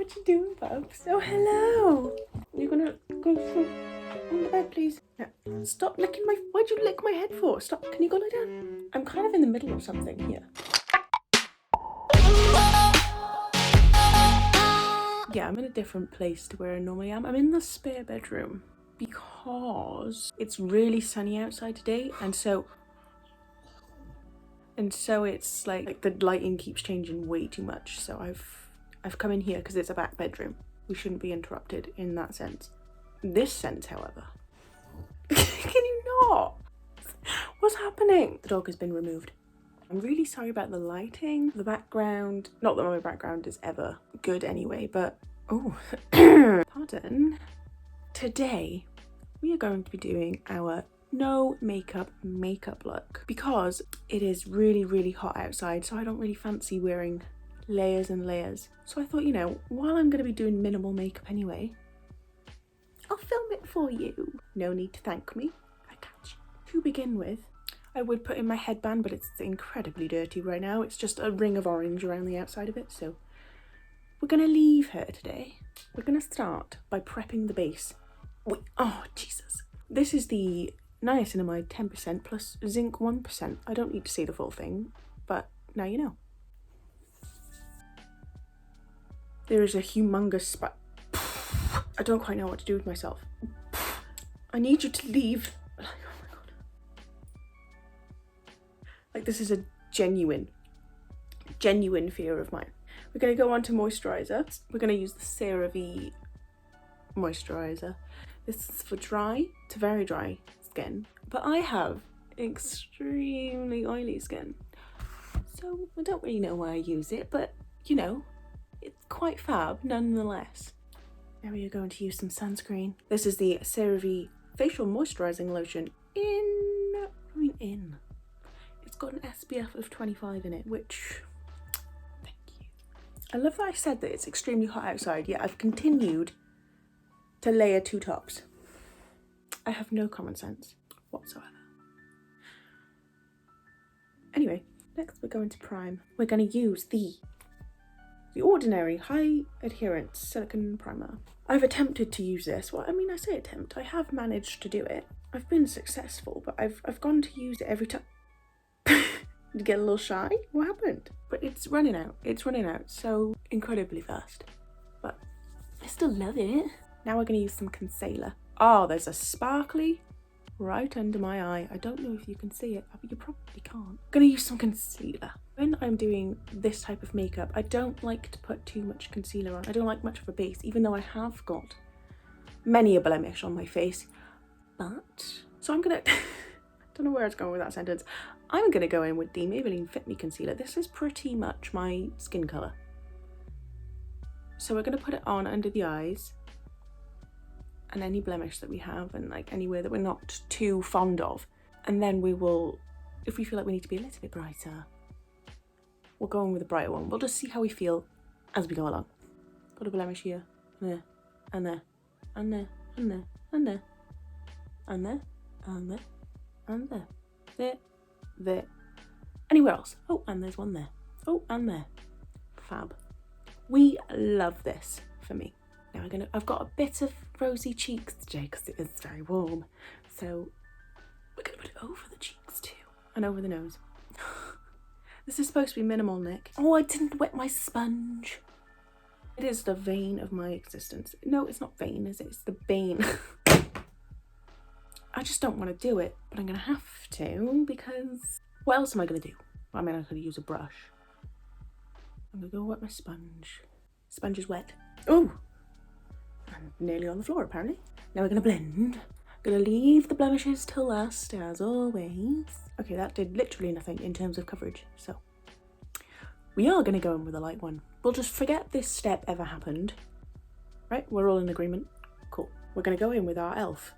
What you doing, Bubs? Oh, hello. You're gonna go on the bed, please? Yeah. Stop licking my... Why'd you lick my head for? Stop. Can you go lie down? I'm kind of in the middle of something here. Yeah, I'm in a different place to where I normally am. I'm in the spare bedroom because it's really sunny outside today, and so it's like the lighting keeps changing way too much. So I've come in here because it's a back bedroom. We shouldn't be interrupted in that sense. This sense, however. Can you not? What's happening? The dog has been removed. I'm really sorry about the lighting, the background. Not that my background is ever good anyway, but oh, pardon. Today, we are going to be doing our no makeup look because it is really, really hot outside, so I don't really fancy wearing layers and layers. So I thought, you know, while I'm going to be doing minimal makeup anyway, I'll film it for you. No need to thank me. I catch you. To begin with, I would put in my headband, but it's incredibly dirty right now. It's just a ring of orange around the outside of it, so we're going to leave her today. We're going to start by prepping the base. Wait, oh, Jesus. This is the niacinamide 10% plus zinc 1%. I don't need to say the full thing, but now you know. There is a humongous spot. I don't quite know what to do with myself. I need you to leave. Oh my God. Like, this is a genuine fear of mine. We're going to go on to moisturiser. We're going to use the CeraVe moisturiser. This is for dry to very dry skin, but I have extremely oily skin, so I don't really know why I use it, but you know, it's quite fab nonetheless. Now we are going to use some sunscreen. This is the CeraVe facial moisturizing lotion it's got an SPF of 25 in it, which, thank you. I love that I said that it's extremely hot outside, yet I've continued to layer two tops. I have no common sense whatsoever. Anyway, next we're going to prime. We're going to use the Ordinary High Adherence Silicone Primer. I've attempted to use this. Well, I mean, I say attempt. I have managed to do it. I've been successful, but I've gone to use it every time. Did you get a little shy? What happened? But it's running out. It's running out so incredibly fast. But I still love it. Now we're going to use some concealer. Oh, there's a sparkly right under my eye. I don't know if you can see it, but you probably can't. I'm going to use some concealer. When I'm doing this type of makeup, I don't like to put too much concealer on. I don't like much of a base, even though I have got many a blemish on my face. But, so I'm going to, don't know where it's going with that sentence. I'm going to go in with the Maybelline Fit Me Concealer. This is pretty much my skin colour. So we're going to put it on under the eyes and any blemish that we have, and like anywhere that we're not too fond of. And then we will, if we feel like we need to be a little bit brighter, we'll go in with a brighter one. We'll just see how we feel as we go along. Got a blemish here, there, and there, and there, and there, and there, and there, and there, and there, there. Anywhere else? Oh, and there's one there. Oh, and there. Fab. We love this for me. Now I've got a bit of rosy cheeks today because it is very warm. So we're gonna put it over the cheeks too. And over the nose. This is supposed to be minimal, Nick. Oh, I didn't wet my sponge. It is the vein of my existence. No, it's not vein, is it? It's the bane. I just don't want to do it, but I'm gonna have to because what else am I gonna do? I mean, I could use a brush. I'm gonna go wet my sponge. Sponge is wet. Oh! I'm nearly on the floor, apparently. Now we're gonna blend. Gonna leave the blemishes till last, as always. Okay, that did literally nothing in terms of coverage, so. We are gonna go in with a light one. We'll just forget this step ever happened. Right, we're all in agreement. Cool. We're gonna go in with our e.l.f.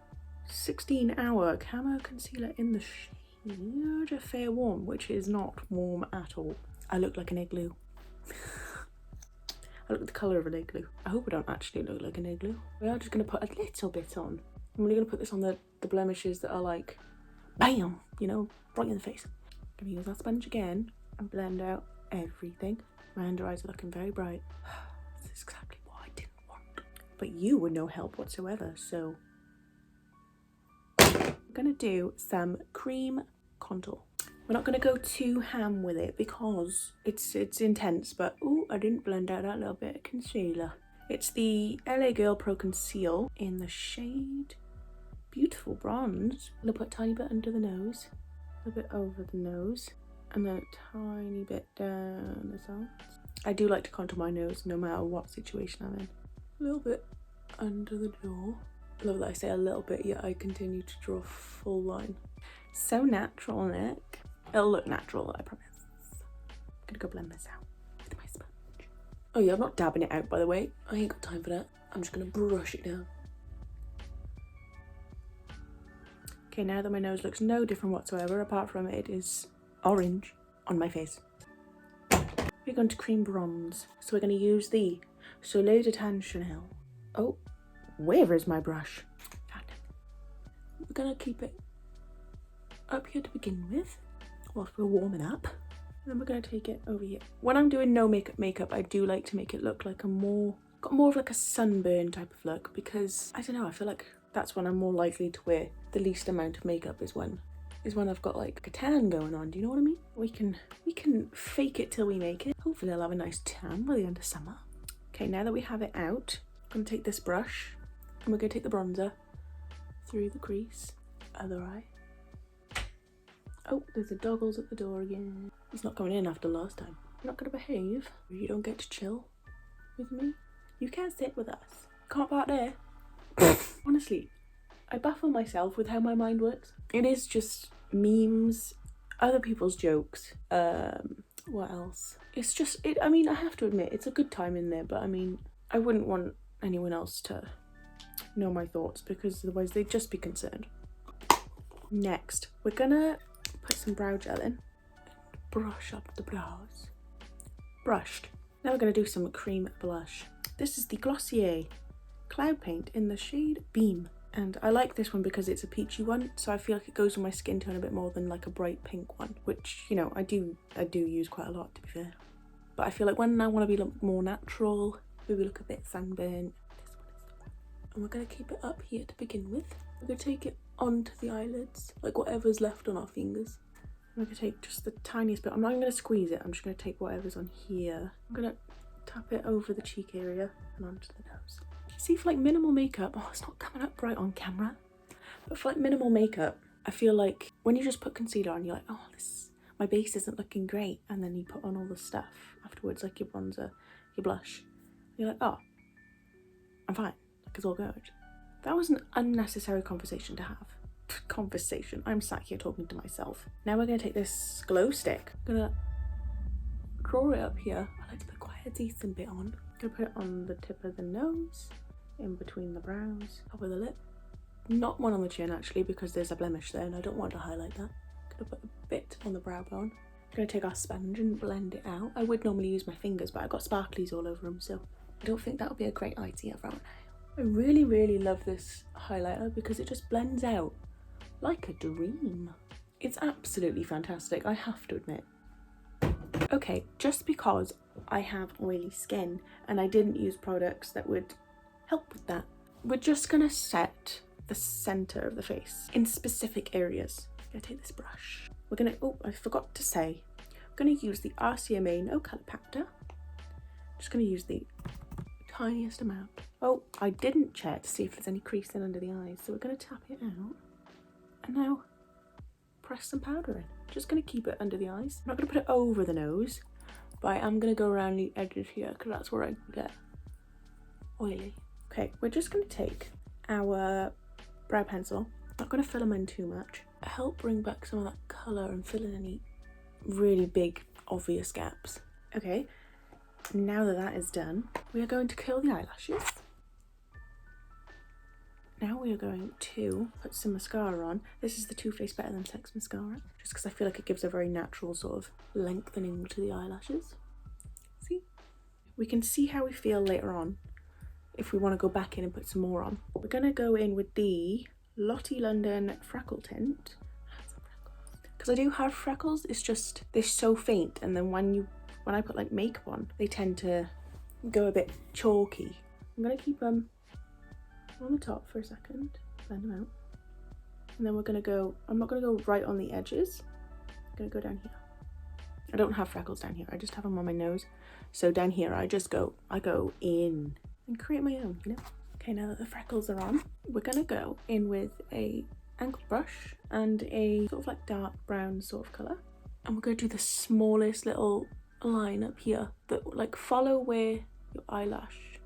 16-hour camo concealer in the shade Fair Warm, which is not warm at all. I look like an igloo. I look at the colour of an igloo. I hope I don't actually look like an igloo. We are just going to put a little bit on. I'm really going to put this on the blemishes that are like, bam, you know, right in the face. I'm going to use that sponge again and blend out everything. My under eyes are looking very bright. This is exactly what I but you were no help whatsoever, so we're gonna do some cream contour. We're not gonna go too ham with it because it's intense, but oh, I didn't blend out that little bit of concealer. It's the LA Girl Pro Conceal in the shade Beautiful Bronze. I'm gonna put a tiny bit under the nose, a bit over the nose, and then a tiny bit down the sides. I do like to contour my nose no matter what situation I'm in. A little bit under the jaw. I love that I say a little bit, yet I continue to draw a full line. So natural, Nick. It'll look natural, I promise. I'm gonna go blend this out with my sponge. Oh yeah, I'm not dabbing it out, by the way. I ain't got time for that. I'm just gonna brush it down. Okay, now that my nose looks no different whatsoever, apart from it is orange on my face. We're going to cream bronze. So we're going to use the Soleil de Tan Chanel. Oh, where is my brush? We're going to keep it up here to begin with, whilst we're warming up. Then we're going to take it over here. When I'm doing no makeup, I do like to make it look like got more of like a sunburn type of look, because I don't know, I feel like that's when I'm more likely to wear the least amount of makeup is when I've got like a tan going on. Do you know what I mean? We can fake it till we make it. Hopefully I'll have a nice tan by the end of summer. Okay, now that we have it out, I'm gonna take this brush and we're gonna take the bronzer through the crease, other eye. Oh, there's the doggles at the door again. He's not coming in after last time. You're not gonna behave. You don't get to chill with me. You can't sit with us. Can't part there. Honestly, I baffle myself with how my mind works. It is just memes, other people's jokes, what else? It's just, I mean, I have to admit, it's a good time in there, but I mean, I wouldn't want anyone else to know my thoughts because otherwise they'd just be concerned. Next, we're gonna put some brow gel in, brush up the brows. Brushed. Now we're gonna do some cream blush. This is the Glossier Cloud Paint in the shade Beam. And I like this one because it's a peachy one, so I feel like it goes with my skin tone a bit more than like a bright pink one, which, you know, I do use quite a lot, to be fair. But I feel like when I want to be more natural, maybe look a bit sunburned, this one is the one. And we're going to keep it up here to begin with. We're going to take it onto the eyelids, like whatever's left on our fingers. I'm going to take just the tiniest bit. I'm not even going to squeeze it, I'm just going to take whatever's on here. I'm going to tap it over the cheek area and onto the nose. See, for like minimal makeup, oh, it's not coming up bright on camera, but for like minimal makeup, I feel like when you just put concealer on, you're like, oh, my base isn't looking great, and then you put on all the stuff afterwards, like your bronzer, your blush, you're like, oh, I'm fine, like it's all good. That was an unnecessary conversation to have. Conversation, I'm sat here talking to myself. Now we're going to take this glow stick, I'm going to draw it up here. I like to put quite a decent bit on. I'm going to put it on the tip of the nose, in between the brows, top of the lip. Not one on the chin actually, because there's a blemish there and I don't want to highlight that. I'm going to put a bit on the brow bone. I'm going to take our sponge and blend it out. I would normally use my fingers, but I got sparklies all over them, so I don't think that would be a great idea right now. I really, really love this highlighter because it just blends out like a dream. It's absolutely fantastic, I have to admit. Okay, just because I have oily skin and I didn't use products that would help with that, we're just gonna set the center of the face in specific areas. I'm gonna take this brush. We're gonna, oh, I forgot to say, I'm gonna use the RCMA No Colour Powder. Just gonna use the tiniest amount. Oh, I didn't check to see if there's any creasing under the eyes, so we're gonna tap it out. And now press some powder in. Just gonna keep it under the eyes. I'm not gonna put it over the nose, but I am gonna go around the edges here because that's where I get oily. Okay, we're just gonna take our brow pencil. Not gonna fill them in too much. Help bring back some of that colour and fill in any really big, obvious gaps. Okay, now that that is done, we are going to curl the eyelashes. Now we are going to put some mascara on. This is the Too Faced Better Than Sex mascara, just because I feel like it gives a very natural sort of lengthening to the eyelashes. See? We can see how we feel later on if we want to go back in and put some more on. We're going to go in with the Lottie London Freckle Tint. Because I do have freckles, it's just, they're so faint, and then when I put like makeup on, they tend to go a bit chalky. I'm going to keep them on the top for a second, blend them out. And then we're gonna go, I'm not gonna go right on the edges, I'm gonna go down here. I don't have freckles down here, I just have them on my nose. So down here, I go in and create my own, you know? Okay, now that the freckles are on, we're gonna go in with a angled brush and a sort of like dark brown sort of colour. And we're gonna do the smallest little line up here that like follow where your eyelash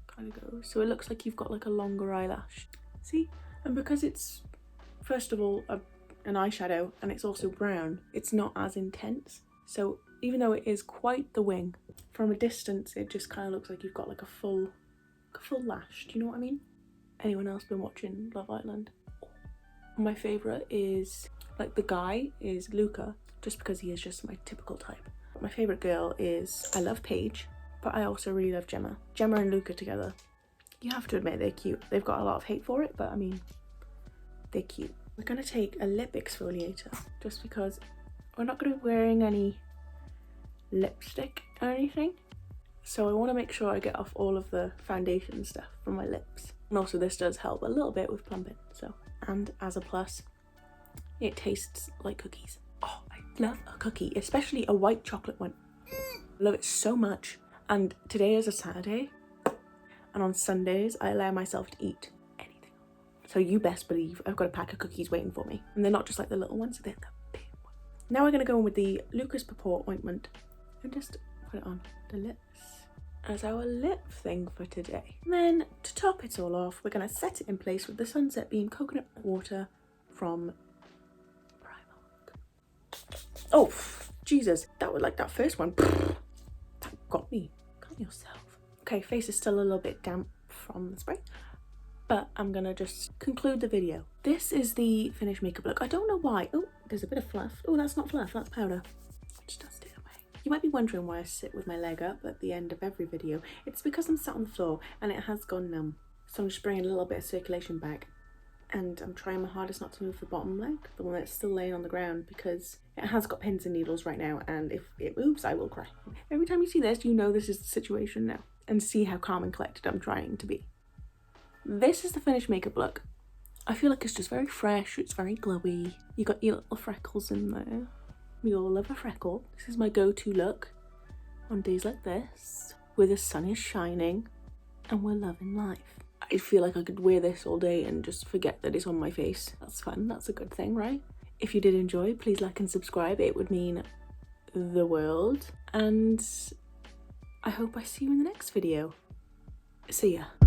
kind of goes. So it looks like you've got like a longer eyelash. See? And because it's, first of all, an eyeshadow and it's also brown, it's not as intense. So even though it is quite the wing, from a distance it just kind of looks like you've got like a full lash. Do you know what I mean? Anyone else been watching Love Island? My favourite is, like the guy is Luca, just because he is just my typical type. My favourite girl is, I love Paige, but I also really love Gemma. Gemma and Luca together, you have to admit they're cute. They've got a lot of hate for it, but I mean, they're cute. We're gonna take a lip exfoliator, just because we're not gonna be wearing any lipstick or anything. So I want to make sure I get off all of the foundation stuff from my lips. And also this does help a little bit with plumping, so. And as a plus, it tastes like cookies. Oh, I love a cookie, especially a white chocolate one. I love it so much. And today is a Saturday, and on Sundays I allow myself to eat anything. So you best believe I've got a pack of cookies waiting for me. And they're not just like the little ones, they're the big ones. Now we're gonna go in with the Lucas Purport ointment and just put it on the lips as our lip thing for today. And then to top it all off, we're gonna set it in place with the Sunset Beam Coconut Water from Primark. Oh, Jesus, that was like that first one. That got me. Calm yourself. Okay, face is still a little bit damp from the spray, but I'm gonna just conclude the video. This is the finished makeup look. I don't know why. Oh, there's a bit of fluff. Oh, that's not fluff, that's powder. Just dust it away. You might be wondering why I sit with my leg up at the end of every video. It's because I'm sat on the floor and it has gone numb. So I'm just bringing a little bit of circulation back. And I'm trying my hardest not to move the bottom leg, the one that's still laying on the ground, because it has got pins and needles right now, and if it moves, I will cry. Every time you see this, you know this is the situation now. And see how calm and collected I'm trying to be. This is the finished makeup look. I feel like it's just very fresh, it's very glowy. You got your little freckles in there. We all love a freckle. This is my go-to look on days like this, where the sun is shining and we're loving life. I feel like I could wear this all day and just forget that it's on my face. That's fun, that's a good thing, right? If you did enjoy, please like and subscribe. It would mean the world. And I hope I see you in the next video. See ya.